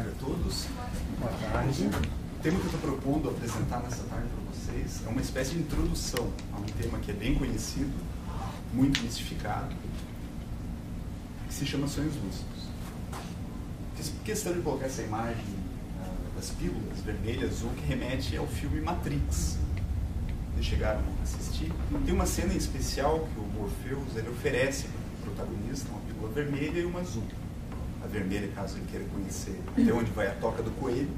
tarde a todos. Boa tarde. O tema que eu estou propondo apresentar nessa tarde para vocês é uma espécie de introdução a um tema que é bem conhecido, muito mistificado, que se chama sonhos lúcidos. Fiz questão de colocar essa imagem das pílulas vermelha e azul que remete ao filme Matrix. Vocês chegaram a assistir. Tem uma cena em especial que o Morpheus ele oferece para o protagonista uma pílula vermelha e uma azul. A vermelha, caso ele queira conhecer até onde vai a toca do coelho.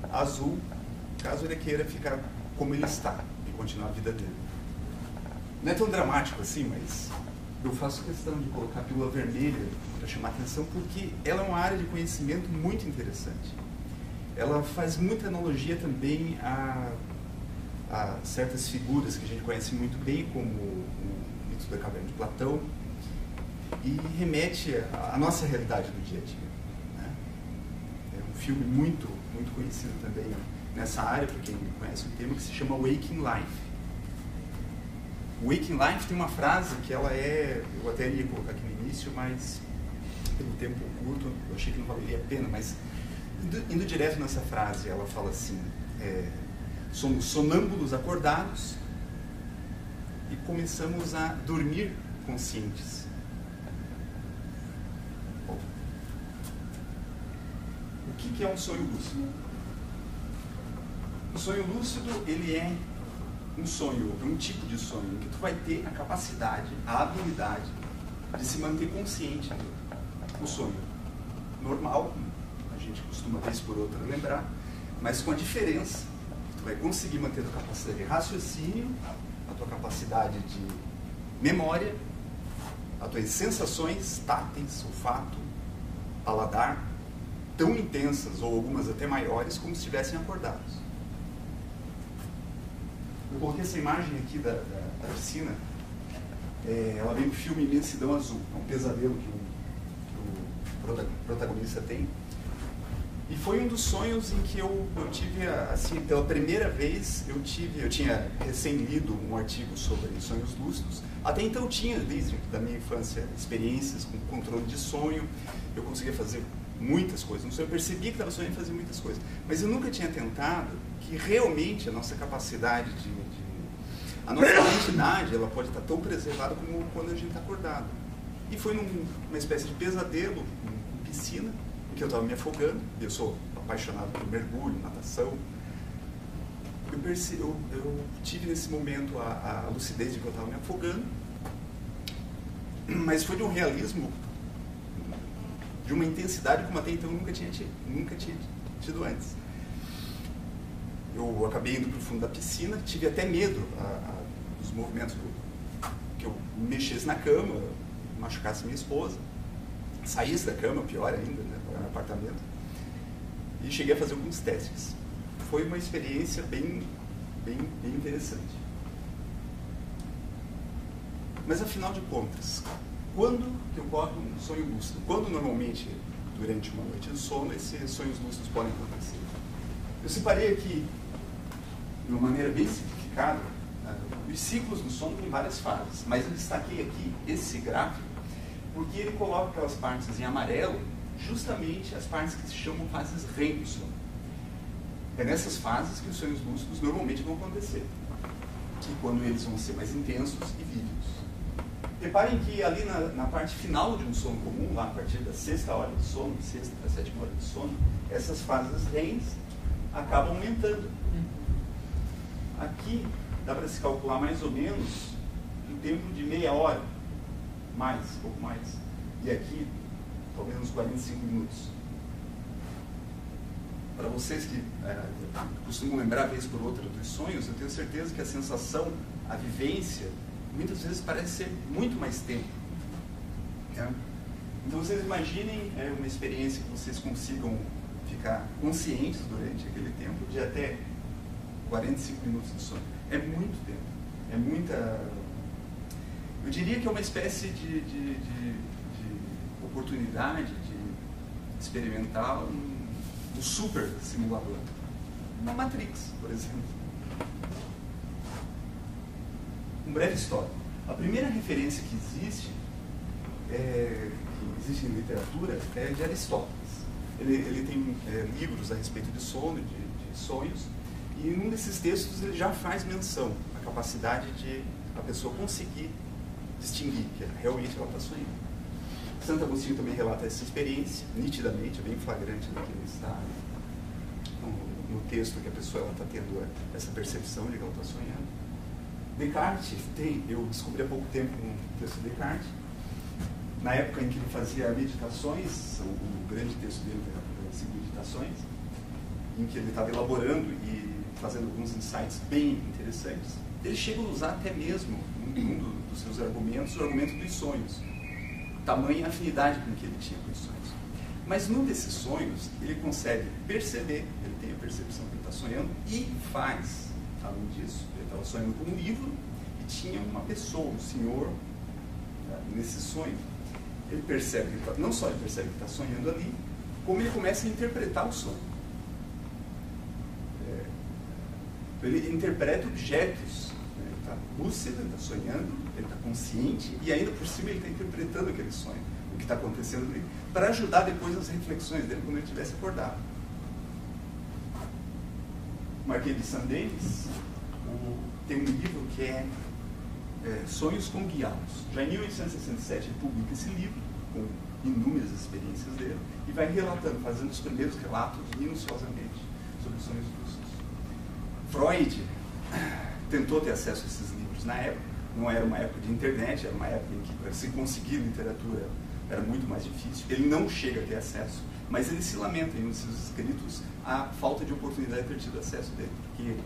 A azul, caso ele queira ficar como ele está e continuar a vida dele. Não é tão dramático assim, mas eu faço questão de colocar a pílula vermelha para chamar a atenção porque ela é uma área de conhecimento muito interessante. Ela faz muita analogia também a certas figuras que a gente conhece muito bem, como o mito da caverna de Platão, e remete à nossa realidade do dia a dia. Né? É um filme muito conhecido também nessa área, para quem conhece o tema, que se chama Waking Life. O Waking Life tem uma frase que ela é, eu até ia colocar aqui no início, mas pelo tempo curto eu achei que não valeria a pena, mas indo direto nessa frase, ela fala assim, somos sonâmbulos acordados e começamos a dormir conscientes. O que é um sonho lúcido? O sonho lúcido, ele é um sonho, um tipo de sonho, em que tu vai ter a capacidade, a habilidade de se manter consciente do sonho. Normal, a gente costuma vez por outra lembrar, mas com a diferença que tu vai conseguir manter a tua capacidade de raciocínio, a tua capacidade de memória, as tuas sensações táteis, olfato, paladar, tão intensas, ou algumas até maiores, como se estivessem acordados. Eu coloquei essa imagem aqui da piscina, ela vem do filme Imensidão Azul, é um pesadelo que o protagonista tem. E foi um dos sonhos em que eu tive, assim, pela primeira vez, eu tinha recém lido um artigo sobre sonhos lúcidos. Até então eu tinha, desde da minha infância, experiências com controle de sonho, eu conseguia fazer muitas coisas. No sonho eu percebia que estava sonhando e fazia muitas coisas. Mas eu nunca tinha tentado que realmente a nossa capacidade a nossa identidade, ela pode estar tão preservada como quando a gente está acordado. E foi numa espécie de pesadelo, em piscina, em que eu estava me afogando. Eu sou apaixonado por mergulho, natação. Eu tive nesse momento a lucidez de que eu estava me afogando, mas foi de um realismo, de uma intensidade como até então eu nunca tinha tido antes. Eu acabei indo para o fundo da piscina, tive até medo dos movimentos que eu mexesse na cama, machucasse minha esposa, saísse da cama, pior ainda, né, para o apartamento, e cheguei a fazer alguns testes. Foi uma experiência bem interessante. Mas afinal de contas, quando que ocorre um sonho lúcido? Quando normalmente, durante uma noite de sono, esses sonhos lúcidos podem acontecer? Eu separei aqui, de uma maneira bem simplificada, os ciclos do sono têm várias fases, mas eu destaquei aqui esse gráfico porque ele coloca aquelas partes em amarelo, justamente as partes que se chamam fases REM do sono. É nessas fases que os sonhos lúcidos normalmente vão acontecer, e quando eles vão ser mais intensos e vívidos. Reparem que ali na parte final de um sono comum, lá a partir da sexta hora de sono, sexta para sétima hora de sono, essas fases REMs acabam aumentando. Aqui dá para se calcular mais ou menos um tempo de meia hora, um pouco mais. E aqui, talvez uns 45 minutos. Para vocês que costumam lembrar vez por outra dos sonhos, eu tenho certeza que a sensação, a vivência, muitas vezes parece ser muito mais tempo. Né? Então vocês imaginem uma experiência que vocês consigam ficar conscientes durante aquele tempo de até 45 minutos de sono. É muito tempo. É muita... Eu diria que é uma espécie de oportunidade de experimentar um super simulador. Uma Matrix, por exemplo. Uma breve história. A primeira referência que existe em literatura é de Aristóteles. ele tem livros a respeito de sono, de sonhos, e num desses textos ele já faz menção à capacidade de a pessoa conseguir distinguir que realmente ela está sonhando. Santo Agostinho também relata essa experiência, nitidamente, bem flagrante do que ele está no texto, que a pessoa está tendo essa percepção de que ela está sonhando. Descartes eu descobri há pouco tempo um texto de Descartes, na época em que ele fazia meditações, o grande texto dele das meditações, em que ele estava elaborando e fazendo alguns insights bem interessantes. Ele chega a usar até mesmo, um dos seus argumentos, o argumento dos sonhos. Tamanha afinidade com que ele tinha com os sonhos. Mas num desses sonhos, ele consegue perceber, ele tem a percepção que ele está sonhando e faz, além disso, ele estava sonhando com um livro e tinha uma pessoa, um senhor, nesse sonho. Ele percebe, não só ele percebe que está sonhando ali, como ele começa a interpretar o sonho. Ele interpreta objetos, né? Ele está lúcido, ele está sonhando, ele está consciente e ainda por cima ele está interpretando aquele sonho, o que está acontecendo ali, para ajudar depois nas reflexões dele quando ele estivesse acordado. Marquês de Saint-Denis tem um livro que é Sonhos Conguiados. Já em 1867 ele publica esse livro com inúmeras experiências dele e vai relatando, fazendo os primeiros relatos minuciosamente sobre os sonhos lúcidos. Freud tentou ter acesso a esses livros na época, não era uma época de internet, era uma época em que para se conseguir literatura era muito mais difícil. Ele não chega a ter acesso, mas ele se lamenta em um de seus escritos a falta de oportunidade de ter tido acesso dele, porque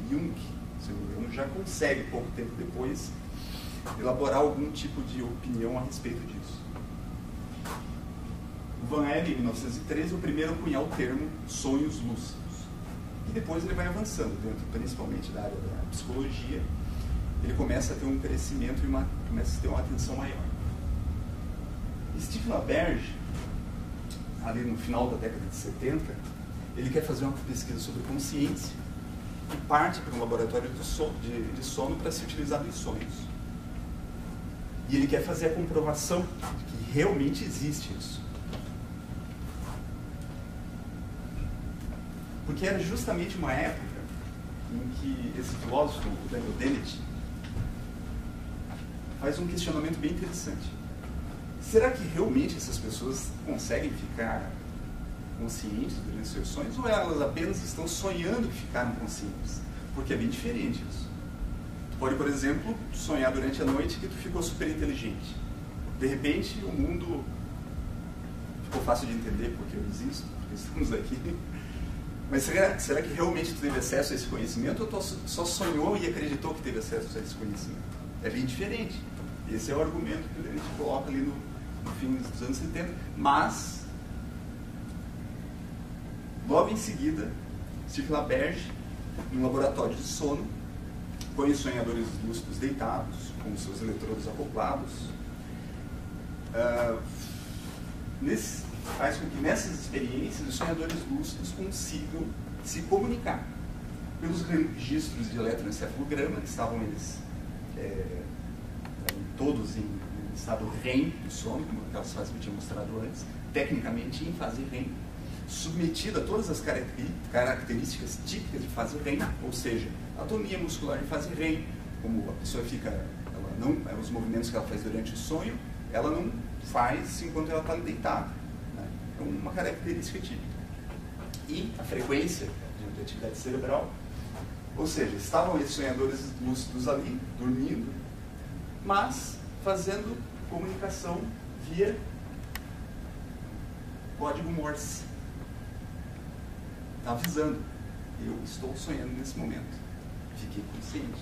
Jung, se não me engano, já consegue, pouco tempo depois, elaborar algum tipo de opinião a respeito disso. O Van Helle, em 1913, é o primeiro a cunhar o termo sonhos lúcidos. E depois ele vai avançando, dentro principalmente da área da psicologia, ele começa a ter um crescimento e começa a ter uma atenção maior. Steve LaBerge, ali no final da década de 70, ele quer fazer uma pesquisa sobre consciência e parte para um laboratório de sono para se utilizar nos sonhos. E ele quer fazer a comprovação de que realmente existe isso. Porque era justamente uma época em que esse filósofo, o Daniel Dennett, faz um questionamento bem interessante. Será que realmente essas pessoas conseguem ficar conscientes durante seus sonhos ou elas apenas estão sonhando que ficaram conscientes? Porque é bem diferente isso. Tu pode, por exemplo, sonhar durante a noite que tu ficou super inteligente. De repente, o mundo ficou fácil de entender porque eu existo, porque estamos aqui. Mas será que realmente tu teve acesso a esse conhecimento ou tu só sonhou e acreditou que teve acesso a esse conhecimento? É bem diferente. Esse é o argumento que a gente coloca ali no fim dos anos 70. Mas, logo em seguida, Steve LaBerge, num laboratório de sono, põe os sonhadores lúcidos deitados, com os seus eletrodos acoplados, faz com que nessas experiências os sonhadores lúcidos consigam se comunicar. Pelos registros de eletroencefalograma, que estavam eles todos em estado REM do sono, como aquelas fases que eu tinha mostrado antes, tecnicamente em fase REM, submetido a todas as características típicas de fase REM, ou seja, atonia muscular em fase REM, como a pessoa fica, os movimentos que ela faz durante o sonho, ela não faz enquanto ela está deitada. É uma característica típica. E a frequência de atividade cerebral, ou seja, estavam esses sonhadores lúcidos ali, dormindo, mas fazendo comunicação via código Morse. Está avisando, eu estou sonhando nesse momento. Fiquei consciente.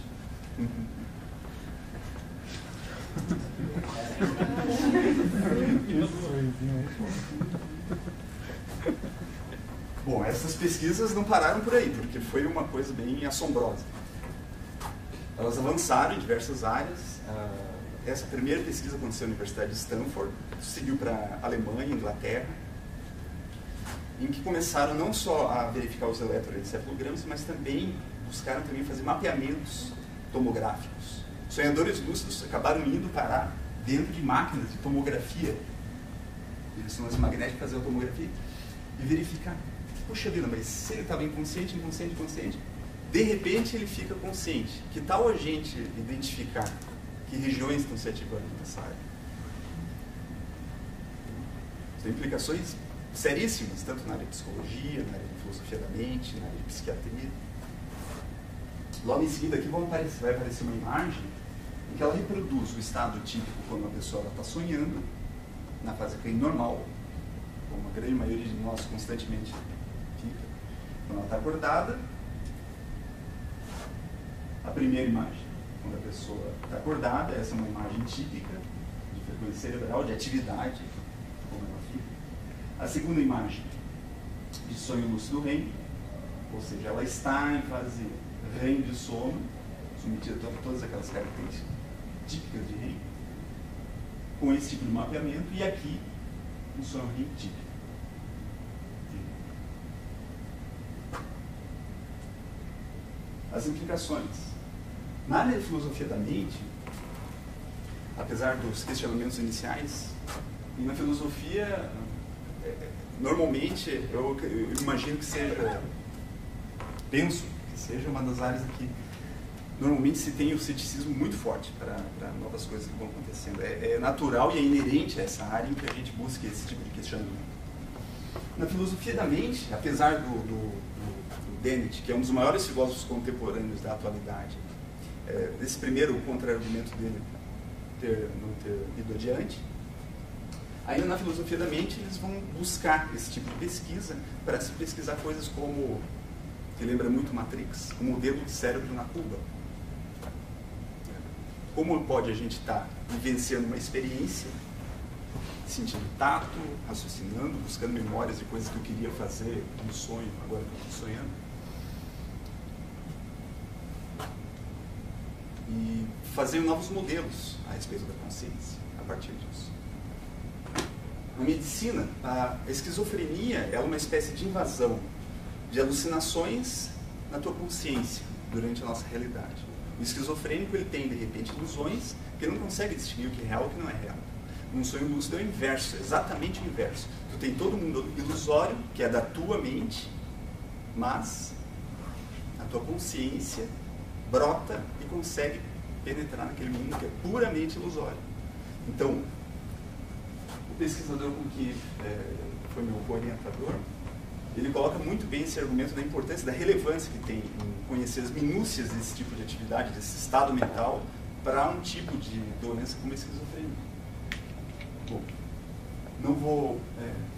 Bom, essas pesquisas não pararam por aí, porque foi uma coisa bem assombrosa. Elas avançaram em diversas áreas. Essa primeira pesquisa aconteceu na Universidade de Stanford, seguiu para a Alemanha, Inglaterra, em que começaram não só a verificar os eletroencefalogramas, mas também buscaram também fazer mapeamentos tomográficos. Sonhadores lúcidos acabaram indo parar dentro de máquinas de tomografia de ressonância magnética, fazer a tomografia e verificar, puxa vida, mas se ele estava inconsciente, de repente ele fica consciente. Que tal a gente identificar que regiões estão se ativando nessa área? Tem implicações seríssimas, tanto na área de psicologia, na área de filosofia da mente, na área de psiquiatria. Logo em seguida aqui vai aparecer uma imagem em que ela reproduz o estado típico quando a pessoa está sonhando, na fase REM normal, como a grande maioria de nós constantemente fica. Quando ela está acordada, a primeira imagem, quando a pessoa está acordada, essa é uma imagem típica de frequência cerebral, de atividade, como ela fica. A segunda imagem, de sonho lúcido REM, ou seja, ela está em fase REM de sono, submetida a todas aquelas características típicas de REM, com esse tipo de mapeamento, e aqui, um sonho REM típico. As implicações. Na área de filosofia da mente, apesar dos questionamentos iniciais, e na filosofia, normalmente, eu imagino que seja, penso que seja uma das áreas que normalmente se tem o ceticismo muito forte para novas coisas que vão acontecendo. É natural e é inerente a essa área em que a gente busca esse tipo de questionamento. Na filosofia da mente, apesar do Dennett, que é um dos maiores filósofos contemporâneos da atualidade, esse primeiro contra-argumento dele não ter ido adiante, ainda na filosofia da mente eles vão buscar esse tipo de pesquisa para se pesquisar coisas como, que lembra muito Matrix, o modelo de cérebro na Cuba. Como pode a gente estar vivenciando uma experiência, sentindo tato, raciocinando, buscando memórias de coisas que eu queria fazer no sonho, agora que eu estou sonhando, e fazer novos modelos a respeito da consciência a partir disso. Na medicina, a esquizofrenia é uma espécie de invasão de alucinações na tua consciência durante a nossa realidade. O esquizofrênico ele tem, de repente, ilusões que ele não consegue distinguir o que é real e o que não é real. Num sonho lúcido é o inverso, é exatamente o inverso. Tu tem todo mundo ilusório, que é da tua mente, mas a tua consciência brota e consegue penetrar naquele mundo que é puramente ilusório. Então, o pesquisador com que foi meu orientador, ele coloca muito bem esse argumento da importância, da relevância que tem em conhecer as minúcias desse tipo de atividade, desse estado mental, para um tipo de doença como a esquizofrenia. Bom, não vou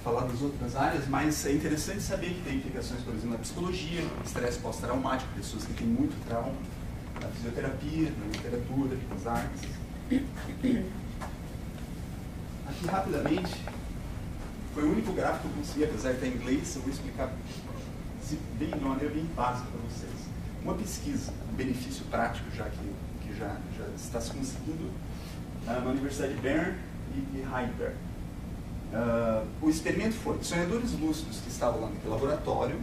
falar das outras áreas, mas é interessante saber que tem implicações, por exemplo, na psicologia, estresse pós-traumático, pessoas que têm muito trauma, na fisioterapia, na literatura, nas artes. Aqui, rapidamente, foi o único gráfico que eu consegui, apesar de estar em inglês, eu vou explicar de uma maneira bem básica para vocês. Uma pesquisa, um benefício prático, já que já está se conseguindo, na Universidade de Bern e Heidelberg. O experimento foi, sonhadores lúcidos que estavam lá no laboratório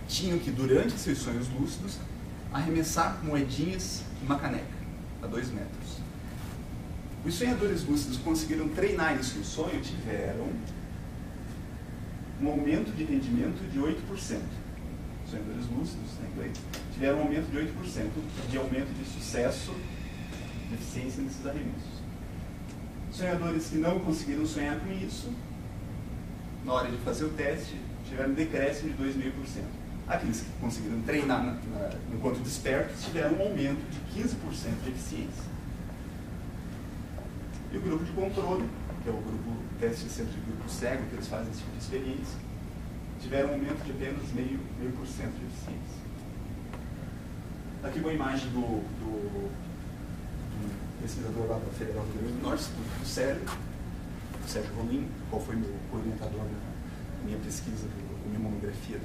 tinham que, durante seus sonhos lúcidos, arremessar moedinhas numa caneca, a 2 metros. Os sonhadores lúcidos que conseguiram treinar isso no sonho tiveram um aumento de rendimento de 8%. Sonhadores lúcidos, em inglês, tiveram um aumento de 8% de aumento de sucesso, de eficiência nesses arremessos. Sonhadores que não conseguiram sonhar com isso, na hora de fazer o teste, tiveram um decréscimo de 2,5%. Aqueles que conseguiram treinar enquanto despertos tiveram um aumento de 15% de eficiência. E o grupo de controle, que é o grupo teste sempre de grupo cego, que eles fazem esse tipo de experiência, tiveram um aumento de apenas 0,5% de eficiência. Aqui uma imagem do pesquisador lá da Federal do Rio Grande do Norte, do cérebro, o Sérgio Rolim, qual foi meu orientador na minha pesquisa, na minha monografia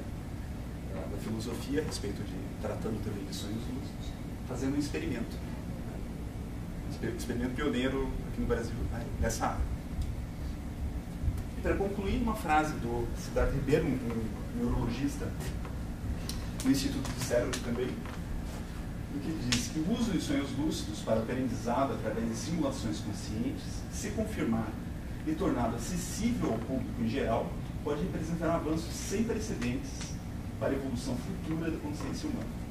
da filosofia, a respeito de tratando também de sonhos lúcidos, fazendo um experimento. Experimento pioneiro aqui no Brasil, nessa área. E para concluir, uma frase do Siddhartha Ribeiro, um neurologista do Instituto do Cérebro também, que diz que o uso de sonhos lúcidos para aprendizado através de simulações conscientes, se confirmar, e tornado acessível ao público em geral, pode representar um avanço sem precedentes para a evolução futura da consciência humana.